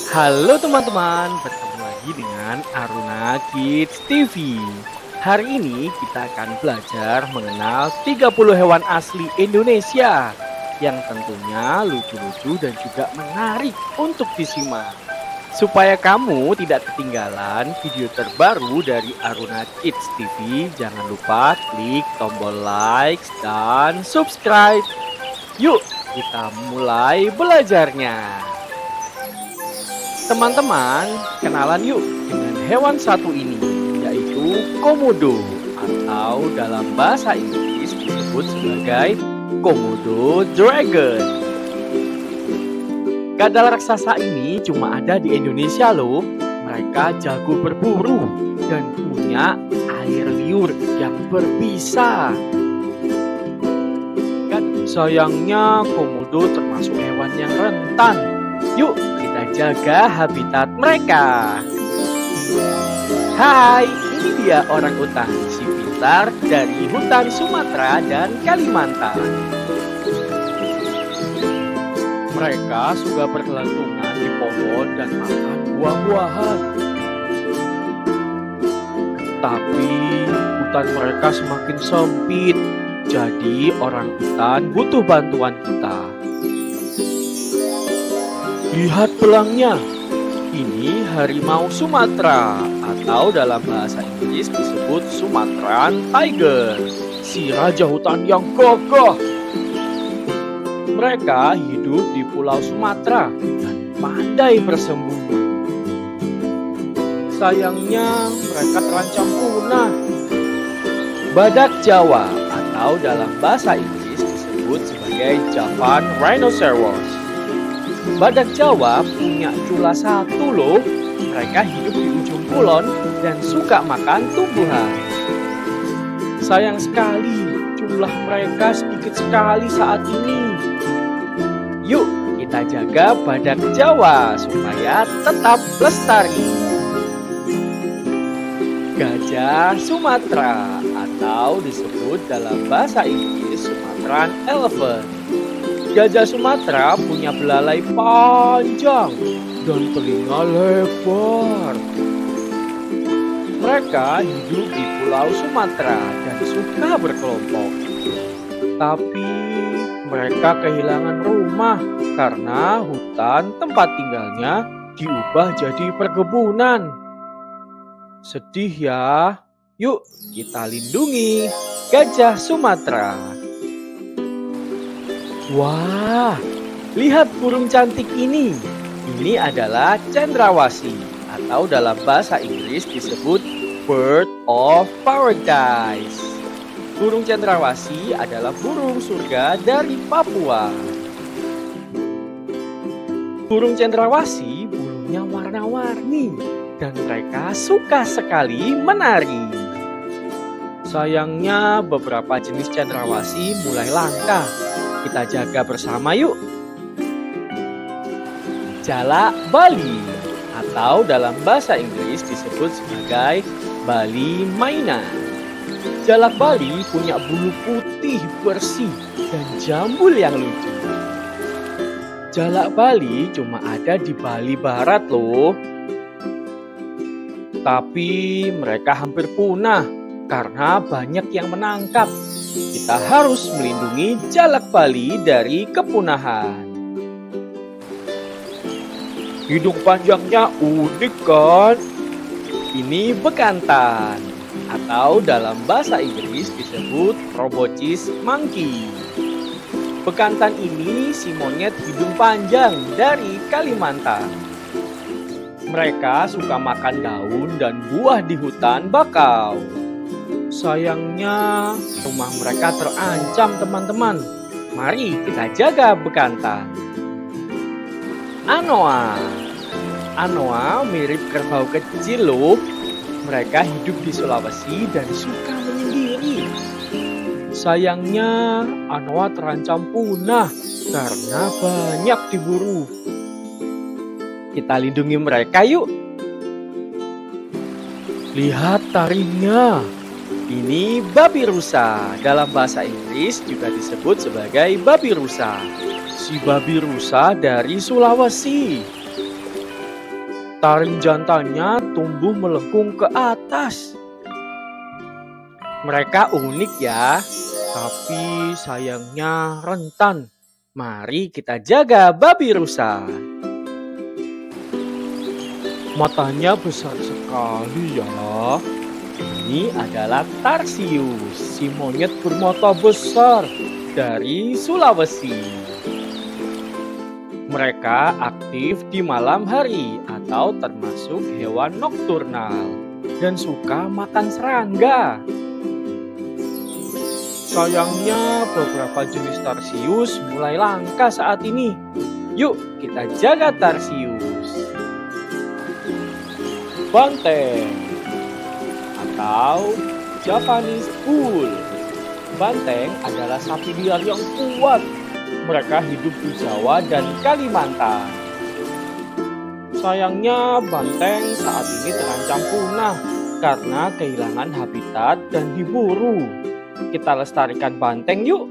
Halo teman-teman, bertemu lagi dengan Aruna Kids TV. Hari ini kita akan belajar mengenal 30 hewan asli Indonesia yang tentunya lucu-lucu dan juga menarik untuk disimak. Supaya kamu tidak ketinggalan video terbaru dari Aruna Kids TV, jangan lupa klik tombol like dan subscribe. Yuk, kita mulai belajarnya. Teman-teman, kenalan yuk dengan hewan satu ini, yaitu komodo atau dalam bahasa Inggris disebut sebagai Komodo dragon. Kadal raksasa ini cuma ada di Indonesia loh. Mereka jago berburu dan punya air liur yang berbisa. Sayangnya komodo termasuk hewan yang rentan. Yuk kita jaga habitat mereka. Hai, ini dia orangutan si pintar dari hutan Sumatera dan Kalimantan. Mereka suka bergelantungan di pohon dan makan buah-buahan. Tapi hutan mereka semakin sempit, jadi orangutan butuh bantuan kita. Lihat belangnya, ini harimau Sumatera atau dalam bahasa Inggris disebut Sumatran tiger, si raja hutan yang gagah. Mereka hidup di Pulau Sumatera dan pandai bersembunyi. Sayangnya mereka terancam punah. Badak Jawa atau dalam bahasa Inggris disebut sebagai Javan rhinoceros. Badak Jawa punya cula satu loh. Mereka hidup di ujung kulon dan suka makan tumbuhan. Sayang sekali, jumlah mereka sedikit sekali saat ini. Yuk, kita jaga badak Jawa supaya tetap lestari. Gajah Sumatera atau disebut dalam bahasa Inggris Sumatran elephant. Gajah Sumatera punya belalai panjang dan telinga lebar. Mereka hidup di Pulau Sumatera dan suka berkelompok. Tapi mereka kehilangan rumah karena hutan tempat tinggalnya diubah jadi perkebunan. Sedih ya. Yuk kita lindungi gajah Sumatera. Wah, lihat burung cantik ini. Ini adalah cendrawasih atau dalam bahasa Inggris disebut bird of paradise. Burung cendrawasih adalah burung surga dari Papua. Burung cendrawasih bulunya warna-warni dan mereka suka sekali menari. Sayangnya beberapa jenis cendrawasih mulai langka. Kita jaga bersama yuk. Jalak Bali atau dalam bahasa Inggris disebut sebagai Bali Maina. Jalak Bali punya bulu putih bersih dan jambul yang lucu. Jalak Bali cuma ada di Bali Barat loh. Tapi mereka hampir punah karena banyak yang menangkap. Kita harus melindungi jalak Bali dari kepunahan. Hidung panjangnya unik kan? Ini bekantan atau dalam bahasa Inggris disebut Proboscis monkey. Bekantan ini si monyet hidung panjang dari Kalimantan. Mereka suka makan daun dan buah di hutan bakau. Sayangnya rumah mereka terancam teman-teman. Mari kita jaga bekantan. Anoa. Anoa mirip kerbau kecil loh. Mereka hidup di Sulawesi dan suka menyendiri. Sayangnya anoa terancam punah karena banyak diburu. Kita lindungi mereka yuk. Lihat taringnya. Ini babi rusa. Dalam bahasa Inggris juga disebut sebagai babi rusa. Si babi rusa dari Sulawesi. Taring jantannya tumbuh melengkung ke atas. Mereka unik ya, tapi sayangnya rentan. Mari kita jaga babi rusa. Matanya besar sekali ya. Ini adalah Tarsius, si monyet bermata besar dari Sulawesi. Mereka aktif di malam hari atau termasuk hewan nokturnal dan suka makan serangga. Sayangnya beberapa jenis Tarsius mulai langka saat ini. Yuk kita jaga Tarsius. Banteng atau Japanese Bull. Banteng adalah sapi liar yang kuat. Mereka hidup di Jawa dan Kalimantan. Sayangnya banteng saat ini terancam punah karena kehilangan habitat dan diburu. Kita lestarikan banteng yuk.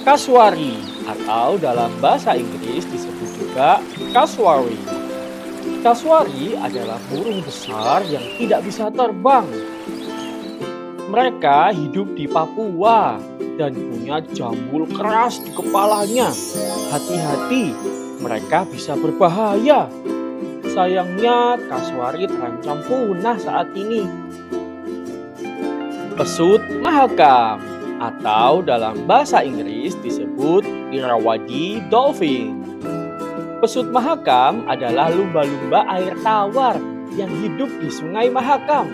Kasuari atau dalam bahasa Inggris disebut juga cassowary. Cassowary adalah burung besar yang tidak bisa terbang. Mereka hidup di Papua dan punya jambul keras di kepalanya. Hati-hati, mereka bisa berbahaya. Sayangnya cassowary terancam punah saat ini. Pesut mahakam atau dalam bahasa Inggris disebut Irrawaddy dolphin. Pesut mahakam adalah lumba-lumba air tawar yang hidup di Sungai Mahakam.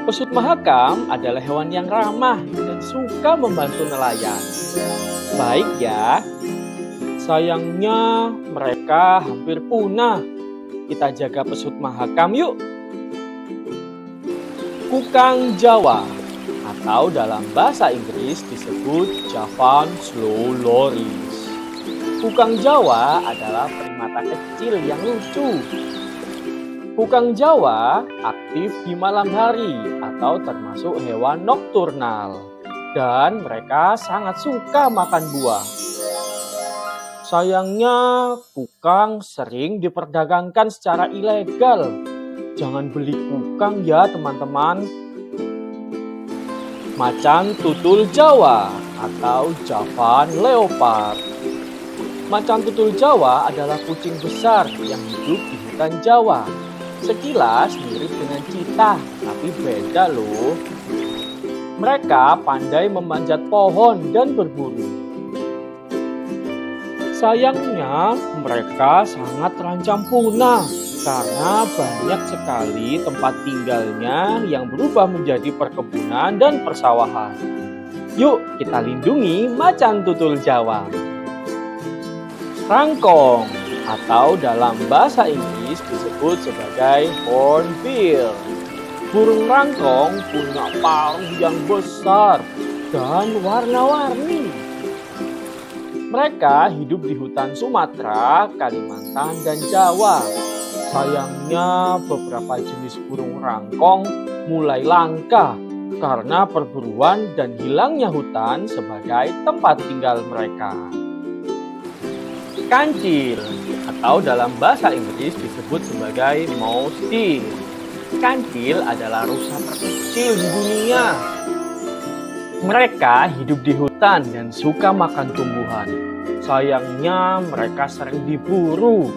Pesut mahakam adalah hewan yang ramah dan suka membantu nelayan. Baik ya, sayangnya mereka hampir punah. Kita jaga pesut mahakam yuk. Kukang Jawa atau dalam bahasa Inggris disebut Javan slow loris. Kukang Jawa adalah primata kecil yang lucu. Kukang Jawa aktif di malam hari atau termasuk hewan nokturnal. Dan mereka sangat suka makan buah. Sayangnya kukang sering diperdagangkan secara ilegal. Jangan beli kukang ya teman-teman. Macan tutul Jawa atau Javan leopard. Macan tutul Jawa adalah kucing besar yang hidup di hutan Jawa. Sekilas mirip dengan citah, tapi beda loh. Mereka pandai memanjat pohon dan berburu. Sayangnya mereka sangat terancam punah karena banyak sekali tempat tinggalnya yang berubah menjadi perkebunan dan persawahan. Yuk kita lindungi macan tutul Jawa. Rangkong atau dalam bahasa Inggris disebut sebagai hornbill. Burung rangkong punya paruh yang besar dan warna-warni. Mereka hidup di hutan Sumatera, Kalimantan, dan Jawa. Sayangnya beberapa jenis burung rangkong mulai langka karena perburuan dan hilangnya hutan sebagai tempat tinggal mereka. Kancil atau dalam bahasa Inggris disebut sebagai mouse deer. Kancil adalah rusa terkecil di dunia. Mereka hidup di hutan dan suka makan tumbuhan. Sayangnya mereka sering diburu.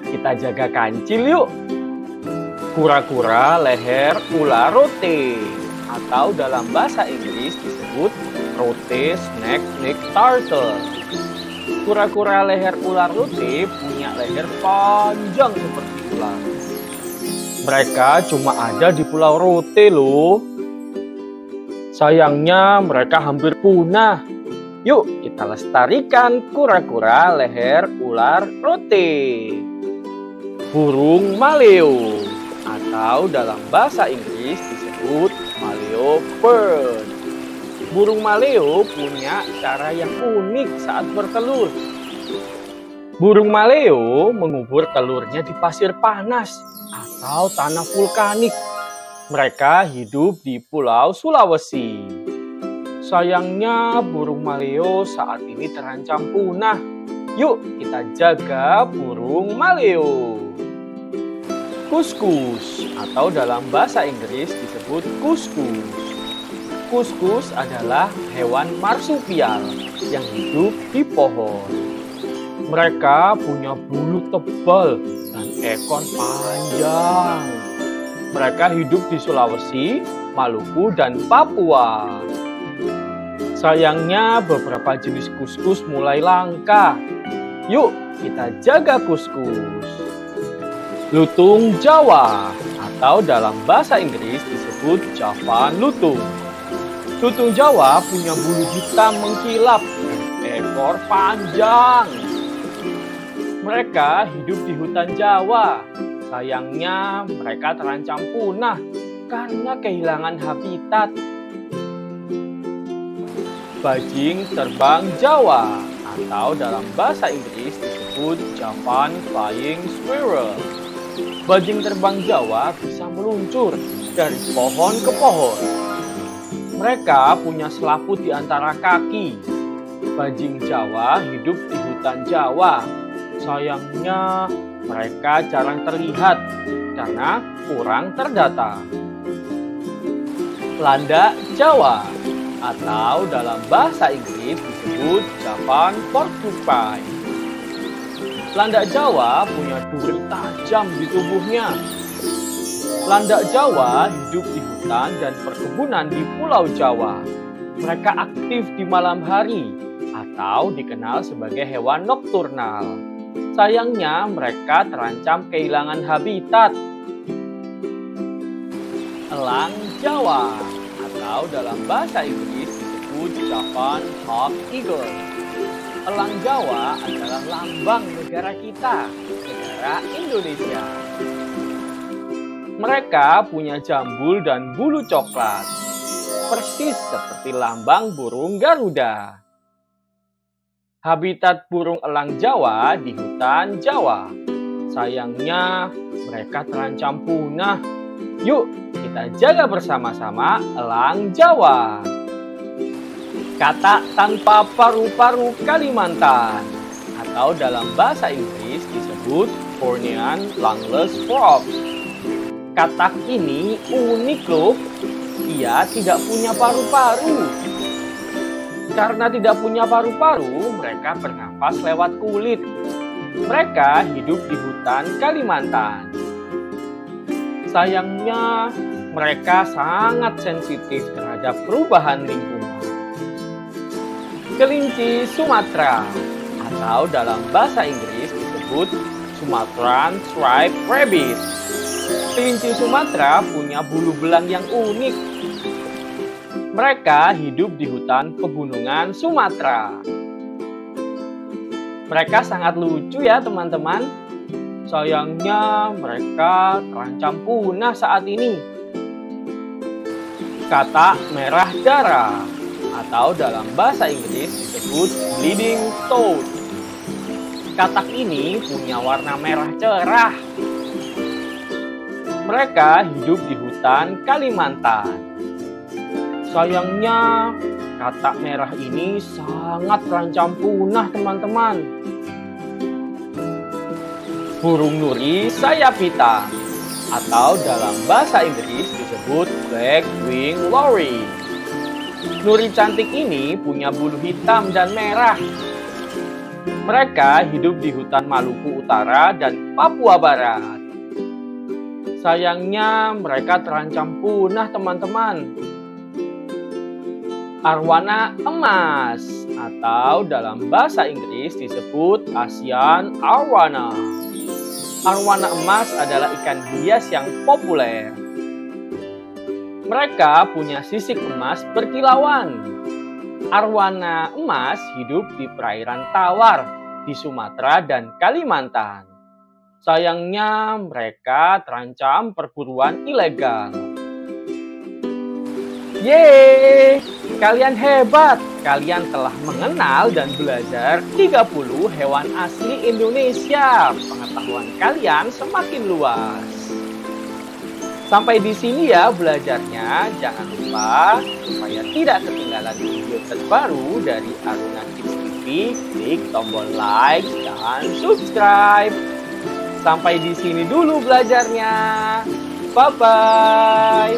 Kita jaga kancil yuk. Kura-kura leher ular rote atau dalam bahasa Inggris disebut rote snake turtle. Kura-kura leher ular rote punya leher panjang seperti ular. Mereka cuma ada di Pulau Rote loh. Sayangnya mereka hampir punah. Yuk kita lestarikan kura-kura leher ular rote. Burung maleo atau dalam bahasa Inggris disebut maleo bird. Burung maleo punya cara yang unik saat bertelur. Burung maleo mengubur telurnya di pasir panas atau tanah vulkanik. Mereka hidup di Pulau Sulawesi. Sayangnya burung maleo saat ini terancam punah Yuk kita jaga burung maleo. Kuskus atau dalam bahasa Inggris disebut kuskus. Kuskus adalah hewan marsupial yang hidup di pohon. Mereka punya bulu tebal dan ekor panjang. Mereka hidup di Sulawesi, Maluku, dan Papua. Sayangnya beberapa jenis kuskus mulai langka. Yuk kita jaga kuskus. Lutung Jawa atau dalam bahasa Inggris disebut Javan lutung. Lutung Jawa punya bulu hitam mengkilap dan ekor panjang. Mereka hidup di hutan Jawa. Sayangnya mereka terancam punah karena kehilangan habitat. Bajing terbang Jawa atau dalam bahasa Inggris disebut Javan Flying Squirrel. Bajing terbang Jawa bisa meluncur dari pohon ke pohon. Mereka punya selaput di antara kaki. Bajing Jawa hidup di hutan Jawa. Sayangnya mereka jarang terlihat karena kurang terdata. Landak Jawa atau dalam bahasa Inggris disebut Javan Porcupine. Landak Jawa punya duri tajam di tubuhnya. Landak Jawa hidup di hutan dan perkebunan di Pulau Jawa. Mereka aktif di malam hari atau dikenal sebagai hewan nokturnal. Sayangnya mereka terancam kehilangan habitat. Elang Jawa atau dalam bahasa Inggris disebut Javan Hawk Eagle. Elang Jawa adalah lambang negara kita, negara Indonesia. Mereka punya jambul dan bulu coklat, persis seperti lambang burung Garuda. Habitat burung elang Jawa di hutan Jawa. Sayangnya mereka terancam punah. Yuk kita jaga bersama-sama elang Jawa. Katak tanpa paru-paru Kalimantan atau dalam bahasa Inggris disebut Bornean Longless Frog. Katak ini unik loh, ia tidak punya paru-paru. Karena tidak punya paru-paru, mereka bernafas lewat kulit. Mereka hidup di hutan Kalimantan. Sayangnya mereka sangat sensitif terhadap perubahan lingkungan. Kelinci Sumatera atau dalam bahasa Inggris disebut Sumatran Striped Rabbit. Kelinci Sumatera punya bulu belang yang unik. Mereka hidup di hutan pegunungan Sumatera. Mereka sangat lucu ya teman-teman. Sayangnya mereka terancam punah saat ini. Katak merah darah atau dalam bahasa Inggris disebut bleeding toad. Katak ini punya warna merah cerah. Mereka hidup di hutan Kalimantan. Sayangnya katak merah ini sangat terancam punah teman-teman. Burung nuri sayap hitam atau dalam bahasa Inggris disebut black wing lory. Nuri cantik ini punya bulu hitam dan merah. Mereka hidup di hutan Maluku Utara dan Papua Barat. Sayangnya mereka terancam punah teman-teman. Arwana emas atau dalam bahasa Inggris disebut Asian Arowana. Arwana emas adalah ikan hias yang populer. Mereka punya sisik emas berkilauan. Arwana emas hidup di perairan tawar di Sumatera dan Kalimantan. Sayangnya mereka terancam perburuan ilegal. Yeay, kalian hebat. Kalian telah mengenal dan belajar 30 hewan asli Indonesia. Pengetahuan kalian semakin luas. Sampai di sini ya belajarnya. Jangan lupa supaya tidak ketinggalan video terbaru dari Aruna Kids TV. tapi klik tombol like dan subscribe. Sampai di sini dulu belajarnya. Bye-bye.